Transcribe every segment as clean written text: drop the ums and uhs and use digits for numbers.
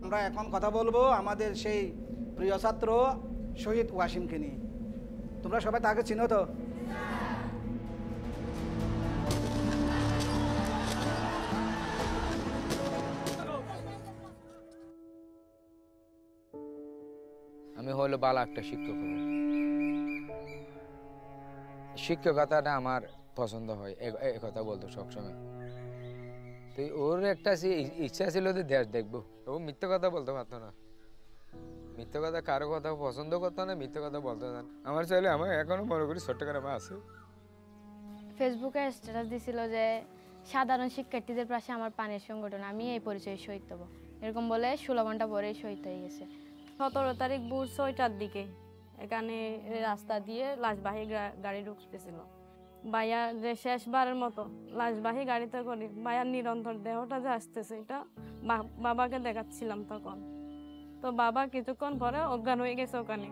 আমরা এখন কথা বলবো আমাদের সেই প্রিয় ছাত্র শহীদ ওয়াসিমকে নিয়ে। তোমরা সবাই তাকে চিনো তো? আমি হলো ভালো একটা শিক্ষক হব। শিক্ষকতাটা আমার পছন্দ হয়, এ কথা বলতো সবসময়। তো ওর একটা ইচ্ছা ছিল যে দেশ দেখবো। ও মিথ্যে কথা বলতে পারতো না, মিথ্যে কথা কারো কথা পছন্দ করতো না, মিথ্যে কথা বলতো না। আমার চাইলে আমার এখনো মনে করি ছোট্ট করে আছে। ফেসবুকে স্ট্যাটাস দিছিল যে সাধারণ শিক্ষার্থীদের পাশে আমার পানির সংগঠন, আমি এই পরিচয়ে শহীদ হব, এরকম বলে 16 ঘন্টা পরেই শহীদ হয়ে গেছে। 17 তারিখ ভোর 6টার দিকে এখানে রাস্তা দিয়ে লাশবাহী গাড়ি ঢুকতেছিল। ভাইয়া যে শেষবারের মতো লাশবাহী গাড়িতে করে ভাইয়ার নিরন্তর দেহটা যে আসতেছে, এটা বাবাকে দেখাচ্ছিলাম তখন। তো বাবা কিছুক্ষণ পরে অজ্ঞান হয়ে গেছে ওখানে।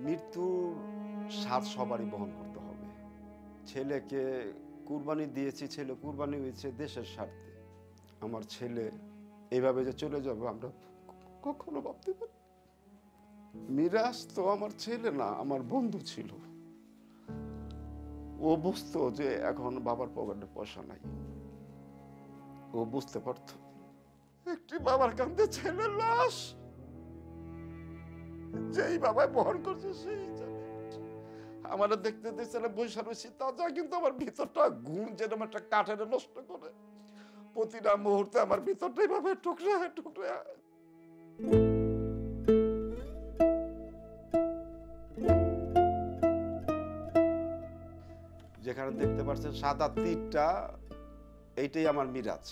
মৃত্যুর স্বাদ সবারই বহন করতে হবে। ছেলেকে কুরবানি দিয়েছি, ছেলে কুরবানি হয়েছে দেশের স্বার্থে। আমার ছেলে এইভাবে যে চলে যাবে আমরা কখনো ভাবতে পারি। মিরাজ তো আমার ছেলে না, আমার বন্ধু ছিল। ও বুঝতো যে এখন বাবার পকেটে পয়সা নাই, ও বুঝতে পারত একটি বাবার কাঁধে ছেলের লাশ যেই বাবাই বহন করছে সেই জানে। আমার দেখতে দেখতে বৈশা রয়েছি তাজা, কিন্তু আমার ভিতরটা ঘুম যেরকম একটা কাঠের নষ্ট করে প্রতিটা মুহূর্তে আমার ভিতরটা এইভাবে টুকরা টুকরা। যেখানে দেখতে পাচ্ছেন সাদা তীরটা, এইটাই আমার মিরাজ।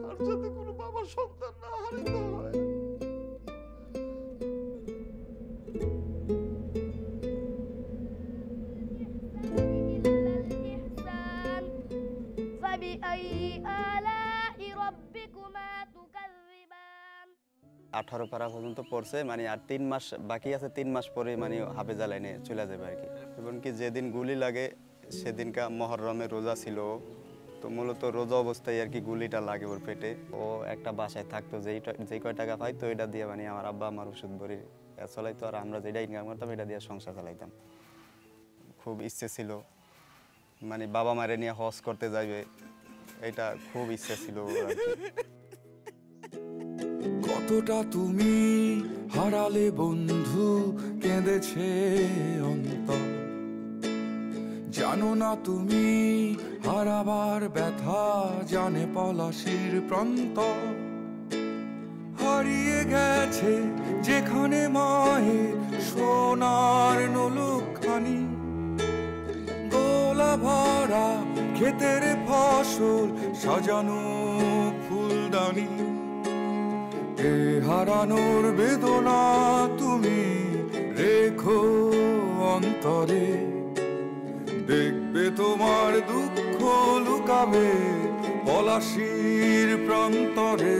আর যদি কোনো বাবার সন্তান না হারিয়ে হয়, فبأي آلاء ربكما تكذبان 18 পারা পর্যন্ত পড়ছে, মানে আর 3 মাস বাকি আছে। 3 মাস পরে মানে হাফেজা লাইনে চলে যাবে আর কি। এমনকি যেদিন গুলি লাগে সেদিনকা মহরমে রোজা ছিল, তো মূলত রোজা অবস্থায় আর কি গুলিটা লাগে ওর পেটে। ও একটা বাসায় থাকতো, যেই কয় টাকা পাইতো ওইটা দিয়ে মানে আমার আব্বা আমার ওষুধ বড়ি চলাইতো, আর আমরা যেটা ইনকাম করতাম এটা দিয়ে সংসার চালাইতাম। খুব ইচ্ছে ছিল মানে বাবা মারে নিয়ে হজ করতে যাবে, এটা খুব ইচ্ছে ছিল। কতটা তুমি হারালে বন্ধু, কেঁদেছে অন্তর, জানো না তুমি হারাবার ব্যথা, জানে পলাশির প্রান্ত। হারিয়ে গেছে যেখানে মায়ের সোনার নলুকখানি, গোলা ভরা ক্ষেতের ফসল, সাজানো ফুলদানি। এ হারানোর বেদনা তুমি রেখো অন্তরে, দেখবে তোমার দুঃখ লুকাবে পলাশির প্রান্তরে।